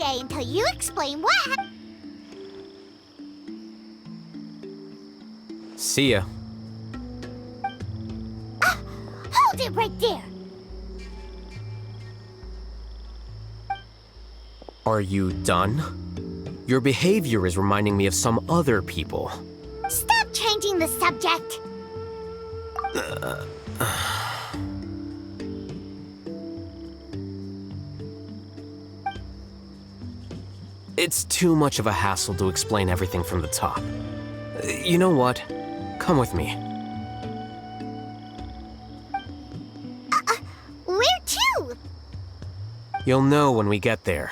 stay until you explain what happened. See ya. Hold it right there! Are you done? Your behavior is reminding me of some other people. Stop changing the subject! It's too much of a hassle to explain everything from the top. You know what? Come with me. Where to? You'll know when we get there.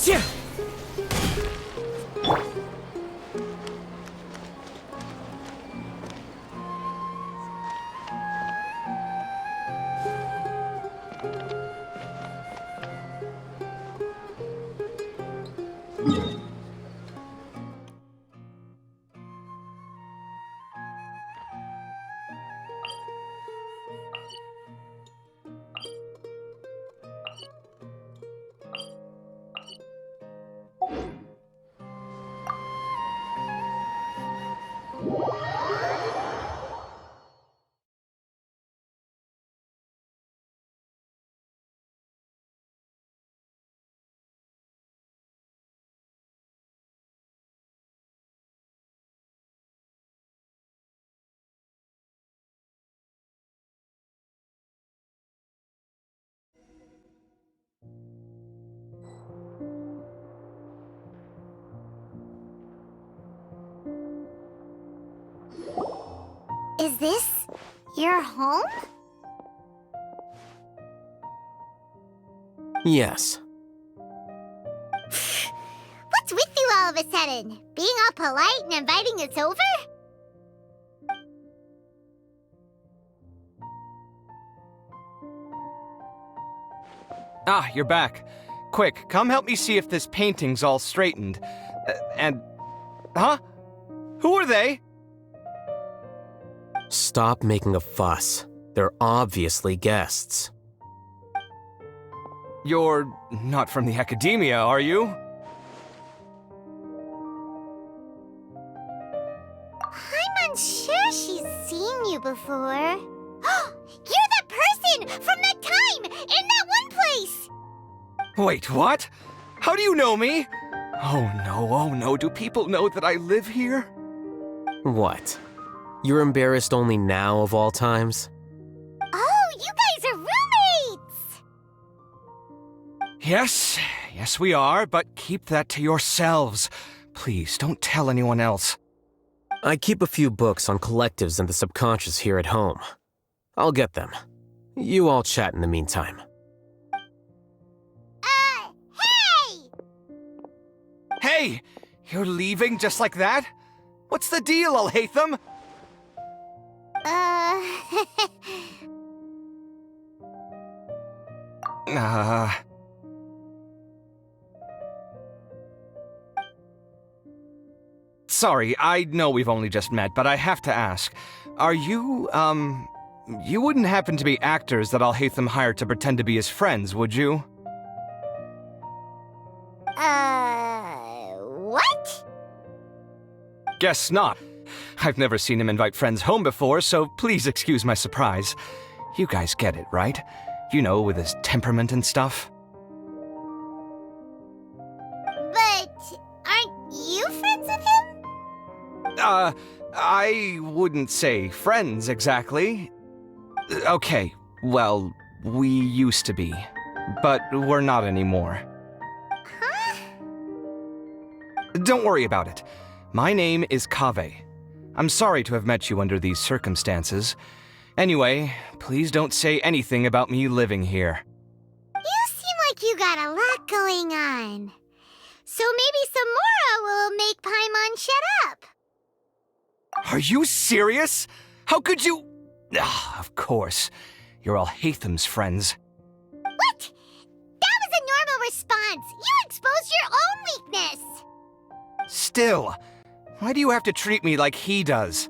Yeah. Is this your home? Yes. What's with you all of a sudden? Being all polite and inviting us over? Ah, you're back. Quick, come help me see if this painting's all straightened. Huh? Who are they? Stop making a fuss. They're obviously guests. You're not from the academia, are you? I'm unsure she's seen you before. You're that person from that time in that one place! Wait, what? How do you know me? Oh no, do people know that I live here? What? You're embarrassed only now of all times? Oh, you guys are roommates! Yes, we are, but keep that to yourselves. Please, don't tell anyone else. I keep a few books on collectives and the subconscious here at home. I'll get them. You all chat in the meantime. Hey! Hey! You're leaving just like that? What's the deal, Al-Haytham? Sorry, I know we've only just met, but I have to ask. Are you, you wouldn't happen to be actors that Al-Haytham hired to pretend to be his friends, would you? What? Guess not. I've never seen him invite friends home before, so please excuse my surprise. You guys get it, right? You know, with his temperament and stuff. But aren't you friends with him? I wouldn't say friends exactly. Okay, well, we used to be, but we're not anymore. Huh? Don't worry about it. My name is Kaveh. I'm sorry to have met you under these circumstances. Anyway, please don't say anything about me living here. You seem like you got a lot going on. So maybe Samora will make Paimon shut up. Are you serious? How could you? Ah, of course. You're all Hatham's friends. What? That was a normal response. You exposed your own weakness. Still, why do you have to treat me like he does?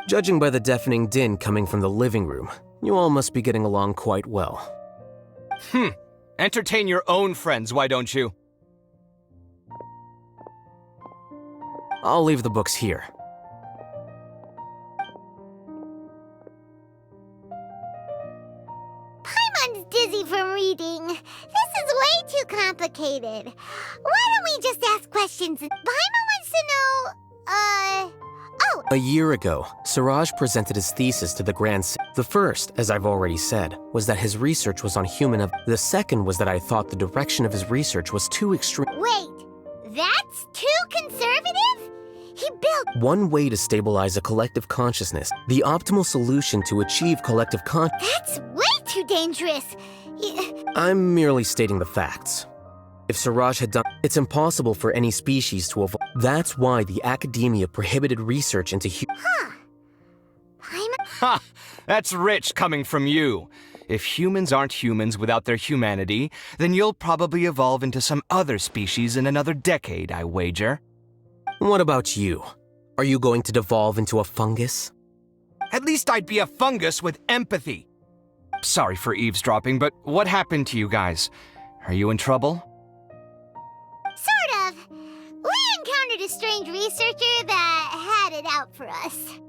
Judging by the deafening din coming from the living room, you all must be getting along quite well. Entertain your own friends, why don't you? I'll leave the books here. Paimon's dizzy from reading. This is way too complicated. Why don't we just ask questions? Paimon wants to know, A year ago, Suraj presented his thesis to the The first, as I've already said, was that his research was on human. The second was that I thought the direction of his research was too extreme. Wait, that's too conservative? He built... One way to stabilize a collective consciousness, the optimal solution to achieve collective That's way too dangerous. I'm merely stating the facts. If Suraj had done, it's impossible for any species to evolve. That's why the academia prohibited research into Huh. Paimon... Ha! That's rich coming from you. If humans aren't humans without their humanity, then you'll probably evolve into some other species in another decade, I wager. What about you? Are you going to devolve into a fungus? At least I'd be a fungus with empathy. Sorry for eavesdropping, but what happened to you guys? Are you in trouble? Sort of. We encountered a strange researcher that had it out for us.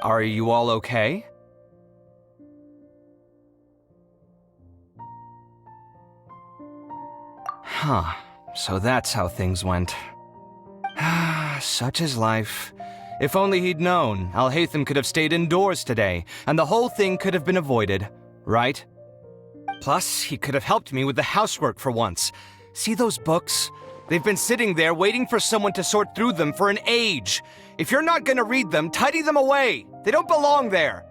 Are you all okay? Huh. So that's how things went. Such is life. If only he'd known, Alhaitham could have stayed indoors today, and the whole thing could have been avoided, right? Plus, he could have helped me with the housework for once. See those books? They've been sitting there waiting for someone to sort through them for an age. If you're not gonna read them, tidy them away. They don't belong there.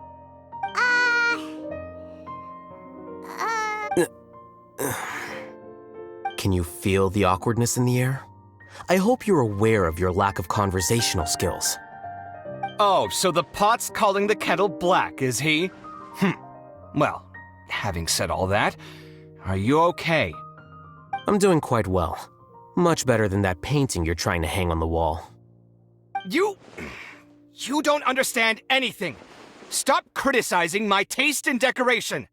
Can you feel the awkwardness in the air? I hope you're aware of your lack of conversational skills. Oh, so the pot's calling the kettle black, is he? Well, having said all that, are you okay? I'm doing quite well. Much better than that painting you're trying to hang on the wall. You don't understand anything. Stop criticizing my taste in decoration.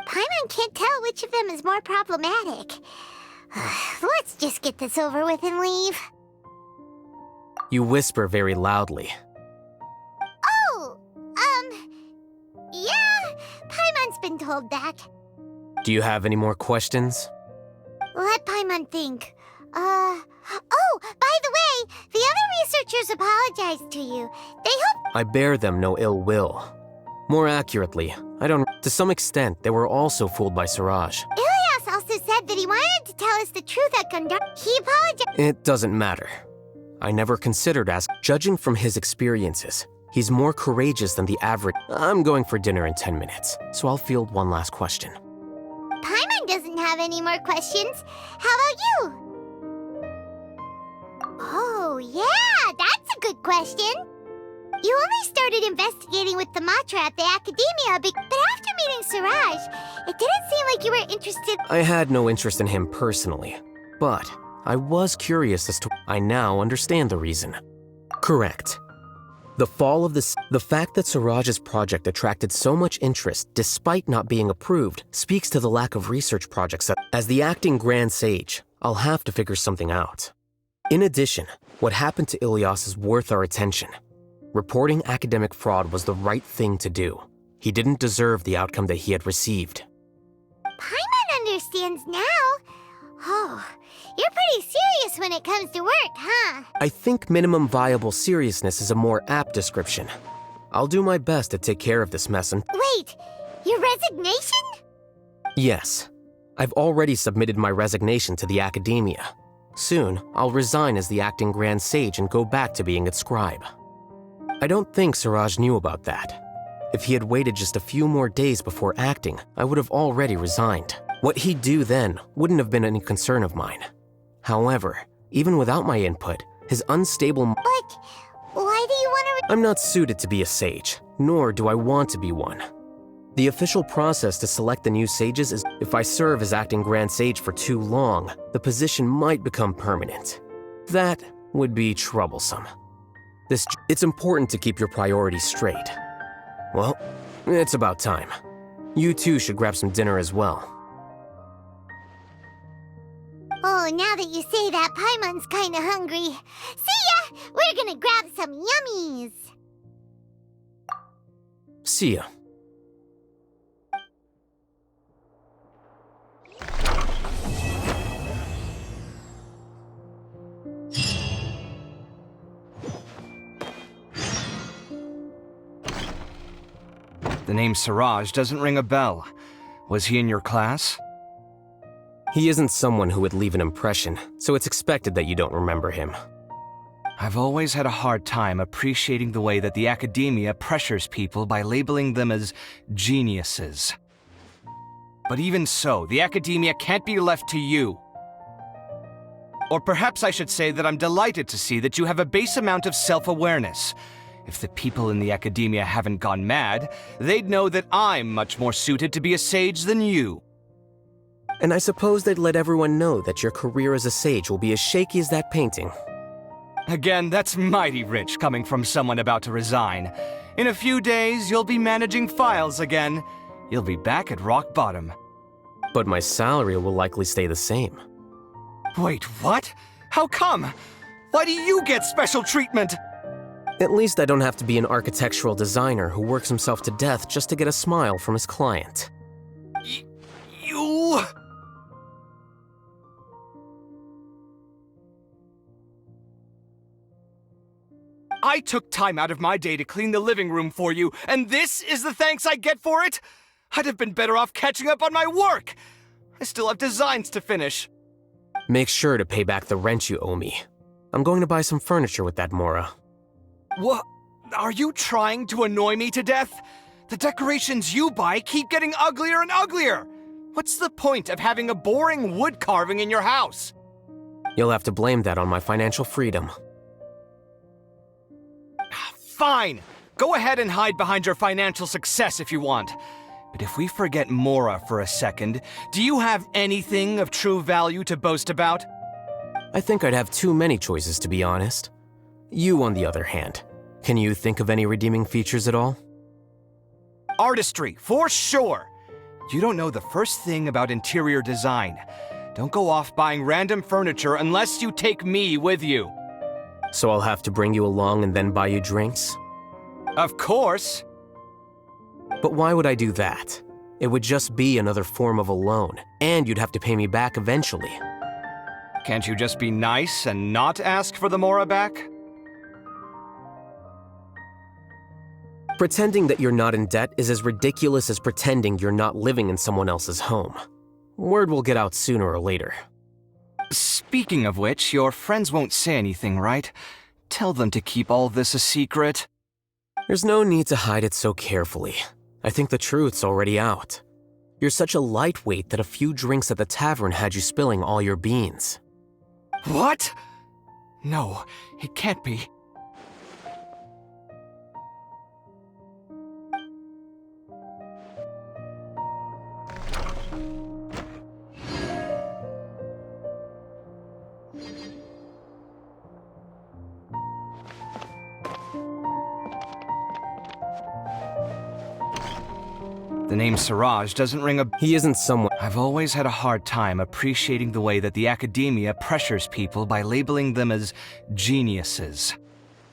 Paimon can't tell which of them is more problematic. Let's just get this over with and leave. You whisper very loudly. Oh, yeah, Paimon's been told that. Do you have any more questions? Let Paimon think. Oh, by the way, the other researchers apologized to you. They hope... I bear them no ill will. More accurately, I don't... To some extent, they were also fooled by Suraj. Ilias also said that he wanted to tell us the truth at Gundar. He apologized... It doesn't matter. I never considered asking. Judging from his experiences, he's more courageous than the average. I'm going for dinner in 10 minutes, so I'll field one last question. Paimon doesn't have any more questions. How about you? Oh, yeah, that's a good question. You only started investigating with the Matra at the Academia, but after meeting Suraj, it didn't seem like you were interested. I had no interest in him personally, but I was curious as to... I now understand the reason. Correct. The fact that Suraj's project attracted so much interest despite not being approved speaks to the lack of research projects. As the acting Grand Sage, I'll have to figure something out. In addition, what happened to Ilias is worth our attention. Reporting academic fraud was the right thing to do. He didn't deserve the outcome that he had received. Paimon understands now. Oh, you're pretty serious when it comes to work, huh? I think minimum viable seriousness is a more apt description. I'll do my best to take care of this mess and— Wait, your resignation? Yes. I've already submitted my resignation to the academia. Soon, I'll resign as the acting Grand Sage and go back to being its scribe. I don't think Siraj knew about that. If he had waited just a few more days before acting, I would have already resigned. What he'd do then wouldn't have been any concern of mine. However, even without my input, his unstable— But why do you want to— I'm not suited to be a sage, nor do I want to be one. The official process to select the new sages is if I serve as acting Grand Sage for too long, the position might become permanent. That would be troublesome. It's important to keep your priorities straight. Well, it's about time. You too should grab some dinner as well. Oh, now that you say that, Paimon's kinda hungry. See ya! We're gonna grab some yummies! See ya. The name Siraj doesn't ring a bell. Was he in your class? He isn't someone who would leave an impression, so it's expected that you don't remember him. I've always had a hard time appreciating the way that the academia pressures people by labeling them as geniuses. But even so, the academia can't be left to you. Or perhaps I should say that I'm delighted to see that you have a base amount of self-awareness. If the people in the academia haven't gone mad, they'd know that I'm much more suited to be a sage than you. And I suppose they'd let everyone know that your career as a sage will be as shaky as that painting. Again, that's mighty rich coming from someone about to resign. In a few days, you'll be managing files again. You'll be back at rock bottom. But my salary will likely stay the same. Wait, what? How come? Why do you get special treatment? At least I don't have to be an architectural designer who works himself to death just to get a smile from his client. You... I took time out of my day to clean the living room for you, and this is the thanks I get for it? I'd have been better off catching up on my work. I still have designs to finish. Make sure to pay back the rent you owe me. I'm going to buy some furniture with that Mora. What? Are you trying to annoy me to death? The decorations you buy keep getting uglier and uglier. What's the point of having a boring wood carving in your house? You'll have to blame that on my financial freedom. Fine. Go ahead and hide behind your financial success if you want. But if we forget Mora for a second, do you have anything of true value to boast about? I think I'd have too many choices, to be honest. You, on the other hand, can you think of any redeeming features at all? Artistry, for sure. You don't know the first thing about interior design. Don't go off buying random furniture unless you take me with you. So I'll have to bring you along and then buy you drinks? Of course. But why would I do that? It would just be another form of a loan, and you'd have to pay me back eventually. Can't you just be nice and not ask for the Mora back? Pretending that you're not in debt is as ridiculous as pretending you're not living in someone else's home. Word will get out sooner or later. Speaking of which, your friends won't say anything, right? Tell them to keep all this a secret. There's no need to hide it so carefully. I think the truth's already out. You're such a lightweight that a few drinks at the tavern had you spilling all your beans. What? No, it can't be. The name Siraj doesn't ring a... He isn't someone... I've always had a hard time appreciating the way that the academia pressures people by labeling them as geniuses.